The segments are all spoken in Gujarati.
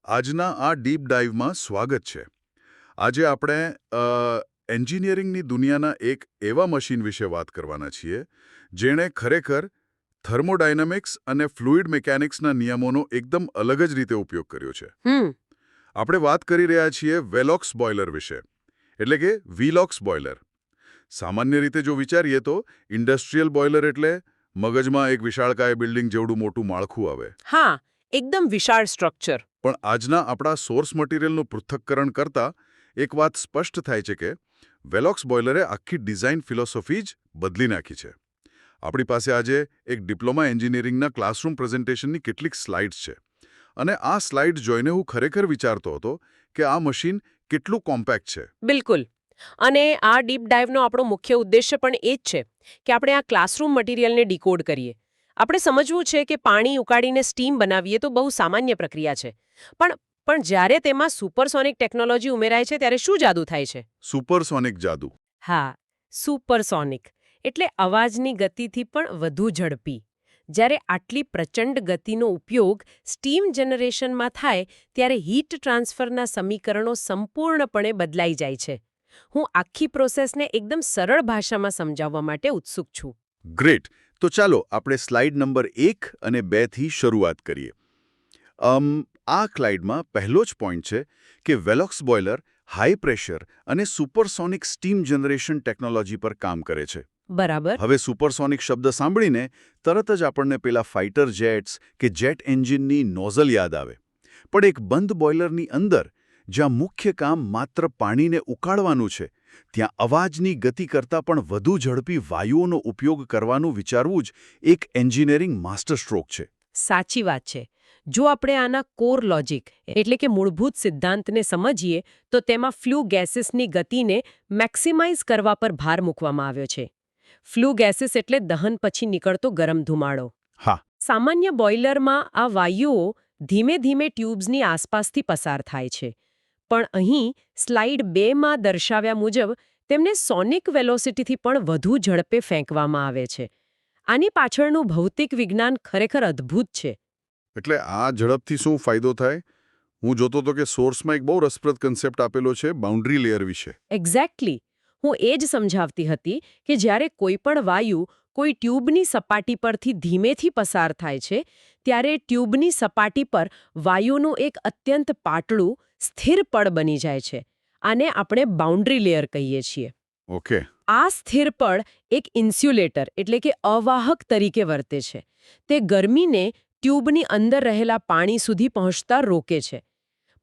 આજના આ ડીપ ડાઇવમાં સ્વાગત છે. આજે આપણે એન્જિનિયરિંગની દુનિયાના એક એવા મશીન વિશે વાત કરવાના છીએ જેણે ખરેખર થર્મોડાયનેમિક્સ અને ફ્લુઇડ મિકેનિક્સના નિયમોનો એકદમ અલગ જ રીતે ઉપયોગ કર્યો છે. આપણે વાત કરી રહ્યા છીએ વેલોક્સ બોઇલર વિશે, એટલે કે વીલોક્સ બોઇલર. સામાન્ય રીતે જો વિચારીએ તો ઇન્ડસ્ટ્રીયલ બોઇલર એટલે મગજમાં એક વિશાળકાય બિલ્ડિંગ જેવડું મોટું માળખું આવે. હા, એકદમ વિશાળ સ્ટ્રક્ચર. પણ આજના આપણા સોર્સ મટીરિયલનું પૃથ્થકરણ કરતા એક વાત સ્પષ્ટ થાય છે કે વેલોક્સ બોઇલરે આખી ડિઝાઇન ફિલોસોફી જ બદલી નાખી છે. આપણી પાસે આજે એક ડિપ્લોમા એન્જિનિયરિંગના ક્લાસરૂમ પ્રેઝન્ટેશનની કેટલીક સ્લાઇડ્સ છે, અને આ સ્લાઇડ જોઈને હું ખરેખર વિચારતો હતો કે આ મશીન કેટલું કોમ્પેક્ટ છે. બિલકુલ. અને આ ડીપ ડાઇવનો આપણો મુખ્ય ઉદ્દેશ્ય પણ એ જ છે કે આપણે આ ક્લાસરૂમ મટીરિયલને ડીકોડ કરીએ. આપણે સમજવું છે કે પાણી ઉકાળીને સ્ટીમ બનાવીએ તો બહુ સામાન્ય પ્રક્રિયા છે, પણ જ્યારે તેમાં સુપરસોનિક ટેકનોલોજી ઉમેરાય છે ત્યારે શું જાદુ થાય છે? સુપરસોનિક જાદુ. હા, સુપરસોનિક એટલે અવાજની ગતિથી પણ વધુ ઝડપી. જ્યારે આટલી પ્રચંડ ગતિનો ઉપયોગ સ્ટીમ જનરેશનમાં થાય ત્યારે હીટ ટ્રાન્સફરના સમીકરણો સંપૂર્ણપણે બદલાઈ જાય છે. હું આખી પ્રોસેસને એકદમ સરળ ભાષામાં સમજાવવા માટે ઉત્સુક છું. ગ્રેટ. તો ચાલો આપણે સ્લાઇડ નંબર 1 અને 2 થી શરૂઆત કરીએ. આ સ્લાઇડમાં પહેલો જ પોઈન્ટ છે કે વેલોક્સ બોઇલર હાઈ પ્રેશર અને સુપરસોનિક સ્ટીમ જનરેશન ટેકનોલોજી પર કામ કરે છે. બરાબર. હવે સુપરસોનિક શબ્દ સાંભળીને તરત જ આપણને પેલા ફાઇટર જેટ્સ કે જેટ એન્જિનની નોઝલ યાદ આવે. પણ એક બંધ બોઇલરની અંદર, જ્યાં મુખ્ય કામ માત્ર પાણીને ઉકાળવાનું છે, ત્યાં અવાજની ગતિ કરતાં પણ વધુ ઝડપી વાયુઓનો ઉપયોગ કરવાનું વિચારવું જ એક એન્જિનિયરિંગ માસ્ટર સ્ટ્રોક છે. સાચી વાત છે. જો આપણે આના કોર લોજિક એટલે કે મૂળભૂત સિદ્ધાંતને સમજીએ તો તેમાં ફ્લુ ગેસીસની ગતિને મેક્સિમાઇઝ કરવા પર ભાર મૂકવામાં આવ્યો છે. ફ્લુ ગેસીસ એટલે દહન પછી નીકળતો ગરમ ધુમાડો. હા. સામાન્ય બોઇલરમાં આ વાયુઓ ધીમે ધીમે ટ્યુબ્સની આસપાસથી પસાર થાય છે, પણ અહીં સ્લાઇડ 2માં દર્શાવ્યા મુજબ તેમને સોનિક વેલોસિટીથી પણ વધુ ઝડપે ફેંકવામાં આવે છે. આની પાછળનું ભૌતિક વિજ્ઞાન ખરેખર અદ્ભુત છે. એટલે આ ઝડપથી શું ફાયદો થાય? હું જોતો હતો કે સોર્સમાં એક બહુ રસપ્રદ કન્સેપ્ટ આપેલો છે બાઉન્ડ્રી લેયર વિશે. એક્ઝેક્ટલી. હું એ જ સમજાવતી હતી કે જ્યારે કોઈ પણ વાયુ કોઈ ટ્યુબની સપાટી પરથી ધીમેથી પસાર થાય છે, ત્યારે ટ્યુબની સપાટી પર વાયુનું એક અત્યંત પાતળું, સ્થિર પડ બની જાય છે. આને આપણે બાઉન્ડ્રી લેયર કહીએ છીએ. ઓકે. આ સ્થિર પડ એક ઇન્સ્યુલેટર એટલે કે અવાહક તરીકે વર્તે છે. તે ગરમીને ટ્યુબની અંદર રહેલા પાણી સુધી પહોંચતા રોકે છે.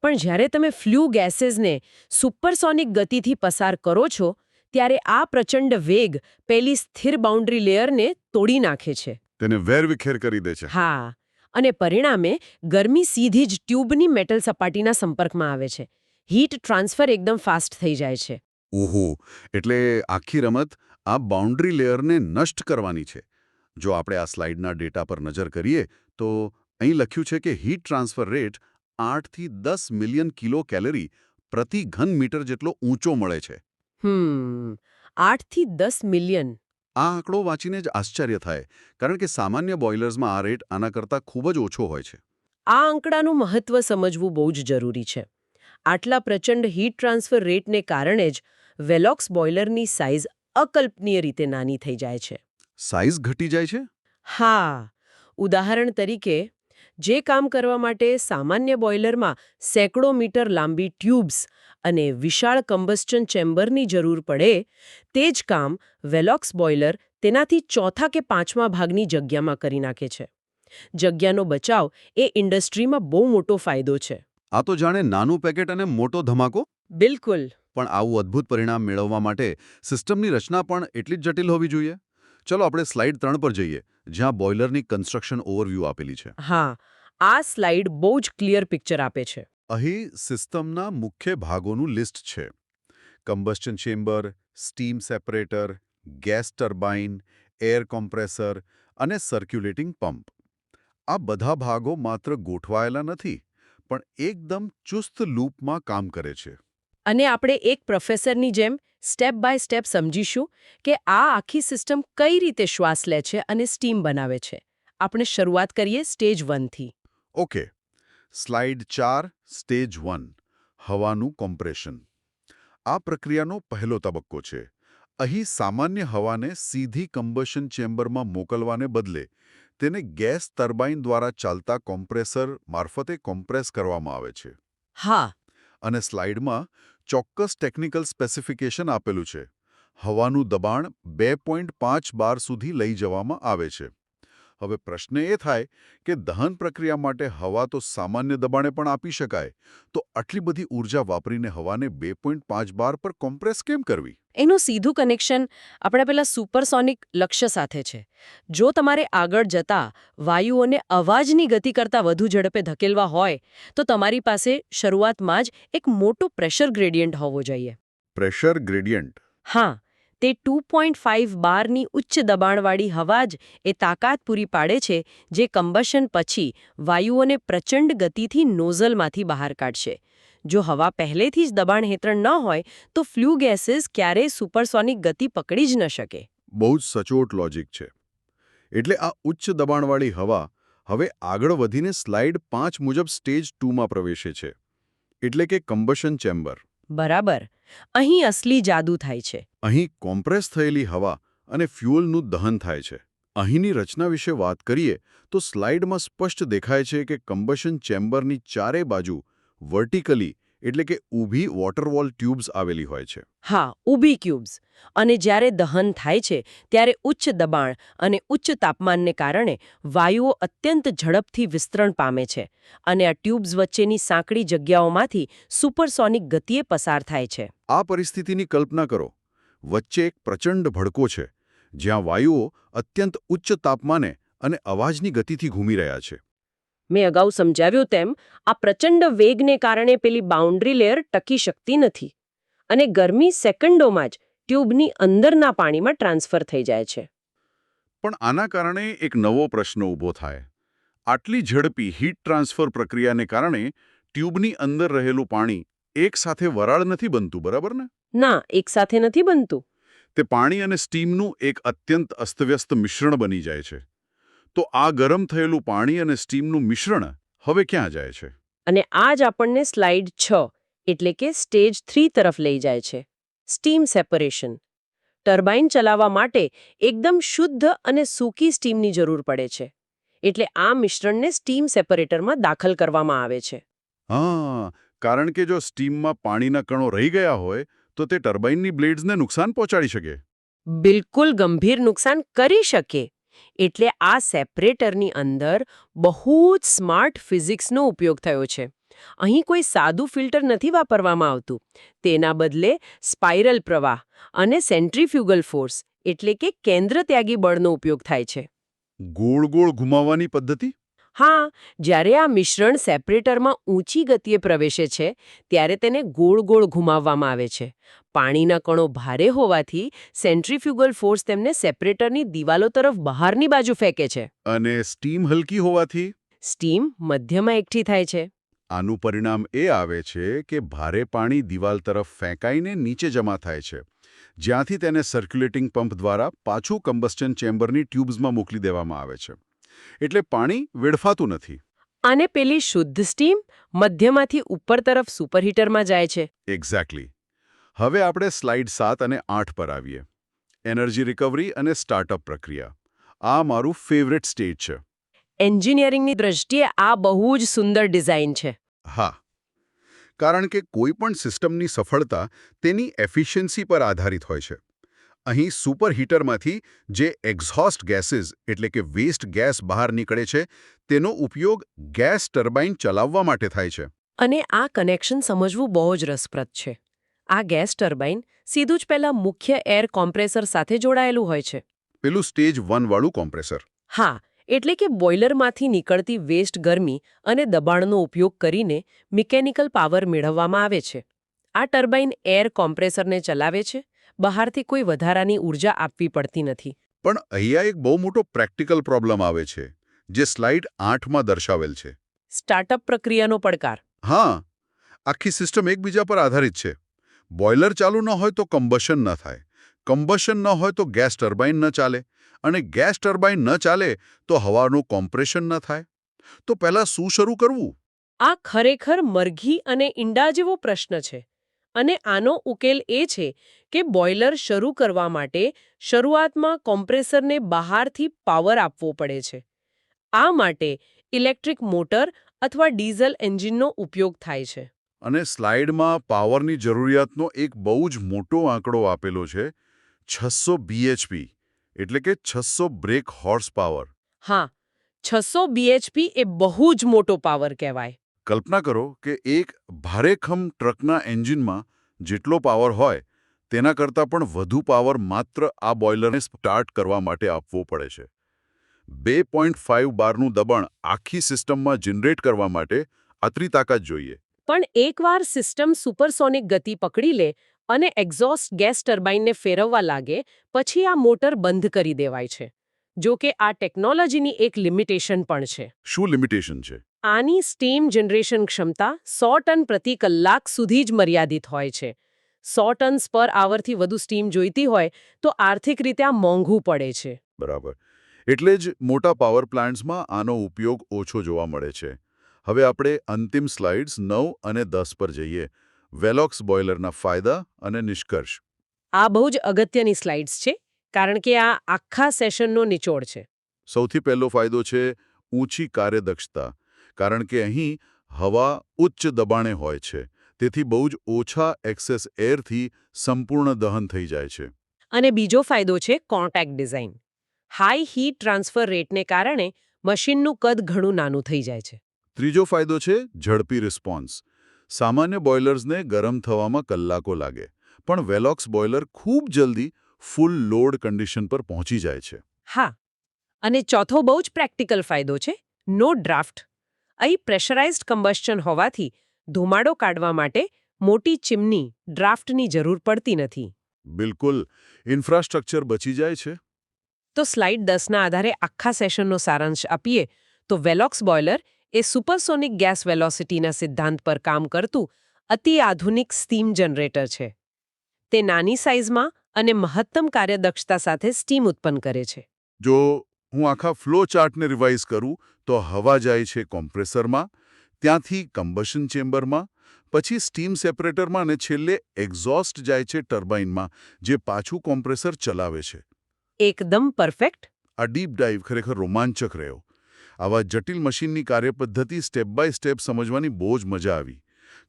પણ જ્યારે તમે ફ્લુ ગેસેસને સુપરસોનિક ગતિથી પસાર કરો છો, ત્યારે આ પ્રચંડ વેગ પેલી સ્થિર બાઉન્ડ્રી લેયરને તોડી નાખે છે. તેને વેરવિખેર કરી દે છે. હા, અને પરિણામે ગરમી સીધી જ ટ્યુબની મેટલ સપાટીના સંપર્કમાં આવે છે. હીટ ટ્રાન્સફર એકદમ ફાસ્ટ થઈ જાય છે. ઓહો, એટલે આખી રમત આ બાઉન્ડ્રી લેયરને નષ્ટ કરવાની છે. જો આપણે આ સ્લાઇડના ડેટા પર નજર કરીએ તો અહીં લખ્યું છે કે હીટ ટ્રાન્સફર રેટ 8 થી 10 મિલિયન કિલો કેલરી પ્રતિ ઘન મીટર જેટલો ઊંચો મળે છે. 8 થી 10 મિલિયન. આ આંકડો વાંચીને જ આશ્ચર્ય થાય, કારણ કે સામાન્ય બોઇલર્સમાં આ રેટ આના કરતાં ખૂબ જ ઓછો હોય છે. આ આંકડાનું મહત્વ સમજવું બહુ જ જરૂરી છે. આટલા પ્રચંડ હીટ ટ્રાન્સફર રેટને કારણે જ વેલોક્સ બોઇલરની સાઇઝ અકલ્પનીય રીતે નાની થઈ જાય છે. સાઇઝ ઘટી જાય છે? હા. ઉદાહરણ તરીકે, જે કામ કરવા માટે સામાન્ય બોઇલરમાં સેંકડો મીટર લાંબી ટ્યુબ્સ અને વિશાળ કમ્બસ્ચન ચેમ્બરની જરૂર પડે, તે જ કામ વેલોક્સ બોઇલર તેનાથી ચોથા કે પાંચમા ભાગની જગ્યામાં કરી નાખે છે. જગ્યાનો બચાવ એ ઇન્ડસ્ટ્રીમાં બહુ મોટો ફાયદો છે. આ તો જાણે નાનું પેકેટ અને મોટો ધમાકો. બિલકુલ. પણ આવું અદ્ભુત પરિણામ મેળવવા માટે સિસ્ટમની રચના પણ એટલી જ જટિલ હોવી જોઈએ. ચલો આપણે સ્લાઇડ 3 પર જઈએ, જ્યાં બોઇલરની કન્સ્ટ્રક્શન ઓવરવ્યૂ આપેલી છે. હા, આ સ્લાઇડ બહુ જ ક્લિયર પિક્ચર આપે છે. અહીં સિસ્ટમના મુખ્ય ભાગોનું લિસ્ટ છે. Combustion chamber, steam separator, gas turbine, air compressor અને સર્ક્યુલેટિંગ પંપ. આ બધા ભાગો માત્ર ગોઠવાયેલા નથી, પણ એકદમ ચુસ્ત લૂપમાં કામ કરે છે. અને આપણે એક પ્રોફેસરની જેમ સ્ટેપ બાય સ્ટેપ સમજીશું કે આ આખી સિસ્ટમ કઈ રીતે શ્વાસ લે છે અને સ્ટીમ બનાવે છે. આપણે શરૂઆત કરીએ સ્ટેજ 1 થી. ઓકે. સ્લાઇડ 4 સ્ટેજ 1 હવાનું કોમ્પ્રેશન. આ પ્રક્રિયાનો પહેલો તબક્કો છે. અહીં સામાન્ય હવાને સીધી કમ્બશન ચેમ્બરમાં મોકલવાને બદલે તેને ગેસ ટર્બાઇન દ્વારા ચાલતા કોમ્પ્રેસર મારફતે કોમ્પ્રેસ કરવામાં આવે છે. હા, અને સ્લાઇડમાં ચોક્કસ ટેકનિકલ સ્પેસિફિકેશન આપેલું છે. હવાનું દબાણ 2.5 બાર સુધી લઈ જવામાં આવે છે. હવે પ્રશ્ન એ થાય કે દહન પ્રક્રિયા માટે હવા તો સામાન્ય દબાણે પણ આપી શકાય, તો આટલી બધી ઊર્જા વાપરીને હવાને 2.5 બાર પર કોમ્પ્રેસ કેમ કરવી? એનું સીધું કનેક્શન આપણે પેલા સુપરસોનિક લક્ષ્ય સાથે છે. જો તમારે આગળ જતા વાયુઓને અવાજની ગતિ કરતાં વધુ ઝડપે ધકેલવા હોય તો તમારી પાસે શરૂઆતમાં જ એક મોટું પ્રેશર ગ્રેડિયન્ટ હોવો જોઈએ. Pressure gradient. હા, તે 2.5 બારની ઉચ્ચ દબાણવાળી હવા જ એ તાકાત પૂરી પાડે છે જે કમ્બશન પછી વાયુઓને પ્રચંડ ગતિથી નોઝલમાંથી બહાર કાઢશે. જો હવા પહેલેથી જ દબાણ હેઠળ ન હોય તો ફ્લુ ગેસીસ ક્યારેય સુપરસોનિક ગતિ પકડી જ ન શકે. બહુ જ સચોટ લોજિક છે. એટલે આ ઉચ્ચ દબાણવાળી હવા હવે આગળ વધીને સ્લાઇડ 5 મુજબ સ્ટેજ 2માં પ્રવેશે છે. એટલે કે કમ્બશન ચેમ્બર. બરાબર. અહીં અસલી જાદુ થાય છે. અહીં કોમ્પ્રેસ થયેલી હવા અને ફ્યુઅલનું દહન થાય છે. અહીંની રચના વિશે વાત કરીએ તો સ્લાઇડમાં સ્પષ્ટ દેખાય છે કે કમ્બશન ચેમ્બરની ચારે બાજુ વર્ટિકલી એટલે કે ઊભી વોટરવોલ ટ્યુબ્સ આવેલી હોય છે. હા, ઊભી ક્યુબ્સ. અને જ્યારે દહન થાય છે ત્યારે ઉચ્ચ દબાણ અને ઉચ્ચ તાપમાનને કારણે વાયુઓ અત્યંત ઝડપથી વિસ્તરણ પામે છે અને આ ટ્યુબ્સ વચ્ચેની સાંકડી જગ્યાઓમાંથી સુપરસોનિક ગતિએ પસાર થાય છે. આ પરિસ્થિતિની કલ્પના કરો. વચ્ચે એક પ્રચંડ ભડકો છે, જ્યાં વાયુઓ અત્યંત ઉચ્ચ તાપમાને અને અવાજની ગતિથી ઘૂમી રહ્યા છે. મેં અગાઉ સમજાવ્યું તેમ આ પ્રચંડ વેગને કારણે પેલી બાઉન્ડ્રી લેયર ટકી શકતી નથી અને ગરમી સેકન્ડોમાં જ ટ્યુબની અંદરના પાણીમાં ટ્રાન્સફર થઈ જાય છે. પણ આના કારણે એક નવો પ્રશ્ન ઊભો થાય. આટલી ઝડપી હીટ ટ્રાન્સફર પ્રક્રિયાને કારણે ટ્યુબની અંદર રહેલું પાણી એકસાથે વરાળ નથી બનતું, બરાબર ને? ના, એકસાથે નથી બનતું. તે પાણી અને સ્ટીમનું એક અત્યંત અસ્તવ્યસ્ત મિશ્રણ બની જાય છે. તો આ ગરમ થયેલું પાણી અને સ્ટીમનું મિશ્રણ હવે ક્યાં જાય છે? અને આ જ આપણને સ્લાઇડ 6 એટલે કે સ્ટેજ 3 તરફ લઈ જાય છે. Steam separation. ટર્બાઇન ચલાવવા માટે એકદમ શુદ્ધ અને સૂકી સ્ટીમની જરૂર પડે છે. એટલે આ મિશ્રણને સ્ટીમ સેપરેટરમાં દાખલ કરવામાં આવે છે. હા, કારણ કે જો સ્ટીમમાં પાણીના કણો રહી ગયા હોય તો તે ટર્બાઇનની બ્લેડ્સને નુકસાન પહોંચાડી શકે. બિલકુલ ગંભીર નુકસાન કરી શકે. એટલે આ સેપરેટરની અંદર બહુ જ સ્માર્ટ ફિઝિક્સનો ઉપયોગ થયો છે. અહીં કોઈ સાદું ફિલ્ટર નથી વાપરવામાં આવતું. તેના બદલે સ્પાઇરલ પ્રવાહ અને સેન્ટ્રીફ્યુગલ ફોર્સ એટલે કે કેન્દ્રત્યાગી બળનો ઉપયોગ થાય છે. ગોળ ગોળ ઘુમાવવાની પદ્ધતિ? હા, જ્યારે આ મિશ્રણ સેપરેટરમાં ઊંચી ગતિએ પ્રવેશે છે ત્યારે તેને ગોળ ગોળ ઘુમાવવામાં આવે છે. પાણીના કણો ભારે હોવાથી સેન્ટ્રીફ્યુગલ ફોર્સ તેમને સેપરેટરની દિવાલો તરફ બહારની બાજુ ફેંકે છે. અને સ્ટીમ હલકી હોવાથી? સ્ટીમ મધ્યમાં એકઠી થાય છે. આનું પરિણામ એ આવે છે કે ભારે પાણી દિવાલ તરફ ફેંકાઈને નીચે જમા થાય છે, જ્યાંથી તેને સર્ક્યુલેટિંગ પંપ દ્વારા પાછું કમ્બસ્ટન ચેમ્બરની ટ્યુબ્સમાં મોકલી દેવામાં આવે છે. એટલે પાણી વેડફાતું નથી. અને પેલી શુદ્ધ સ્ટીમ મધ્યમાંથી ઉપર તરફ સુપરહીટરમાં જાય છે. એક્ઝેક્ટલી. હવે આપણે સ્લાઇડ 7 અને 8 પર આવીએ. એનર્જી રિકવરી અને સ્ટાર્ટઅપ પ્રક્રિયા. આ મારું ફેવરેટ સ્ટેજ છે. એન્જિનિયરિંગની દ્રષ્ટિએ આ બહુ જ સુંદર ડિઝાઇન છે. હા, કારણ કે કોઈપણ સિસ્ટમની સફળતા તેની એફિશિયન્સી પર આધારિત હોય છે. અહીં સુપરહીટરમાંથી જે એક્ઝોસ્ટ ગેસીસ એટલે કે વેસ્ટ ગેસ બહાર નીકળે છે તેનો ઉપયોગ ગેસ ટર્બાઇન ચલાવવા માટે થાય છે. અને આ કનેક્શન સમજવું બહુ જ રસપ્રદ છે. આ ગેસ ટર્બાઇન સીધું જ પહેલા મુખ્ય એર કોમ્પ્રેસર સાથે જોડાયેલું હોય છે. પેલું સ્ટેજ 1 વાળું કોમ્પ્રેસર. હા, એટલે કે બોઇલરમાંથી નીકળતી વેસ્ટ ગરમી અને દબાણનો ઉપયોગ કરીને મિકેનિકલ પાવર મેળવવામાં આવે છે. આ ટર્બાઇન એર કોમ્પ્રેસરને ચલાવે છે. બહારથી કોઈ વધારાની ઊર્જા આપવી પડતી નથી. પણ અહીંયા એક બહુ મોટો પ્રેક્ટિકલ પ્રોબ્લેમ આવે છે, જે સ્લાઇડ 8માં દર્શાવેલ છે. સ્ટાર્ટઅપ પ્રક્રિયાનો પડકાર. હા, આખી સિસ્ટમ એકબીજા પર આધારિત છે. બોઇલર ચાલુ ન હોય તો કમ્બશન ન થાય. કમ્બશન ન હોય તો ગેસ ટર્બાઇન ન ચાલે. અને ગેસ ટર્બાઇન ન ચાલે તો હવાનું કોમ્પ્રેશન ન થાય. તો પહેલાં શું શરૂ કરવું? આ ખરેખર મરઘી અને ઈંડા જેવો પ્રશ્ન છે અને આનો ઉકેલ એ છે કે બોઇલર શરૂ કરવા માટે શરૂઆતમાં કોમ્પ્રેસરને બહારથી પાવર આપવો પડે છે. આ માટે ઇલેક્ટ્રિક મોટર અથવા ડીઝલ એન્જિનનો ઉપયોગ થાય છે. અને સ્લાઇડમાં પાવરની જરૂરિયાતનો એક બહુ જ મોટો આંકડો આપેલો છે, 600 bhp, એટલે કે 600 બ્રેક હોર્સ પાવર. હા, 600 bhp એ બહુ જ મોટો પાવર કહેવાય. કલ્પના કરો કે એક ભારેખમ ટ્રકના એન્જિનમાં જેટલો પાવર હોય તેના કરતાં પણ વધુ પાવર માત્ર આ બોઇલરને સ્ટાર્ટ કરવા માટે આપવો પડે છે. 2.5 બારનું દબાણ આખી સિસ્ટમમાં જનરેટ કરવા માટે આટલી તાકાત જોઈએ. પણ એકવાર સિસ્ટમ સુપરસોનિક ગતિ પકડી લે અને એક્ઝોસ્ટ ગેસ ટર્બાઇનને ફેરવવા લાગે પછી આ મોટર બંધ કરી દેવાય છે. જો કે આ ટેકનોલોજીની એક લિમિટેશન પણ છે. શું લિમિટેશન છે? આની સ્ટીમ જનરેશન ક્ષમતા 100 ટન પ્રતિ કલાક સુધી જ મર્યાદિત હોય છે. 100 ટન્સ પર આવરથી વધુ સ્ટીમ જોઈતી હોય તો આર્થિક રીતે આ મોંઘું પડે છે. બરાબર. એટલે જ મોટા પાવર પ્લાન્ટ્સમાં આનો ઉપયોગ ઓછો જોવા મળે છે. હવે આપણે અંતિમ સ્લાઇડ્સ 9 અને 10 પર જઈએ. વેલોક્સ બોઇલરના ફાયદા અને નિષ્કર્ષ. આ બહુ જ અગત્યની સ્લાઇડ્સ છે કારણ કે આ આખા સેશનનો નિચોડ છે. સૌથી પહેલો ફાયદો છે ઊંચી કાર્યદક્ષતા. કારણ કે અહીં હવા ઉચ્ચ દબાણે હોય છે, તેથી બહુ જ ઓછા એક્સેસ એરથી સંપૂર્ણ દહન થઈ જાય છે. અને બીજો ફાયદો છે compact design. High heat transfer રેટને કારણે મશીનનું કદ ઘણું નાનું થઈ જાય છે. ત્રીજો ફાયદો છે ઝડપી રિસ્પોન્સ. સામાન્ય બોઇલર્સને ગરમ થવામાં કલાકો લાગે, પણ વેલોક્સ બોઇલર ખૂબ જલ્દી ફૂલ લોડ કન્ડિશન પર પહોંચી જાય છે. હા, અને ચોથો બહુ જ પ્રેક્ટિકલ ફાયદો છે નો ડ્રાફ્ટ. અહીં પ્રેશરાઇઝ્ડ કમ્બસ્શન હોવાથી ધુમાડો કાઢવા માટે મોટી ચીમની ડ્રાફ્ટની જરૂર પડતી નથી. બિલકુલ, ઇન્ફ્રાસ્ટ્રક્ચર બચી જાય છે. તો સ્લાઇડ 10ના આધારે આખા સેશનનો સારાંશ આપીએ તો વેલોક્સ બોઇલર એ સુપરસોનિક ગેસ વેલોસિટીના સિદ્ધાંત પર કામ કરતું અતિ આધુનિક સ્ટીમ જનરેટર છે. તે નાની સાઇઝમાં અને મહત્તમ કાર્યદક્ષતા સાથે સ્ટીમ ઉત્પન્ન કરે છે. જો હું આખા ફ્લો ચાર્ટને રિવાઇઝ કરું તો હવા જાય છે કોમ્પ્રેસરમાં, ત્યાંથી કમ્બશન ચેમ્બરમાં, પછી સ્ટીમ સેપરેટરમાં અને છેલ્લે એક્ઝોસ્ટ જાય છે ટર્બાઇનમાં, જે પાછું કોમ્પ્રેસર ચલાવે છે. એકદમ પરફેક્ટ. આ ડીપ ડાઇવ ખરેખર રોમાંચક રહ્યો. આવા જટિલ મશીનની કાર્યપદ્ધતિ સ્ટેપ બાય સ્ટેપ સમજવાની બહુ જ મજા આવી.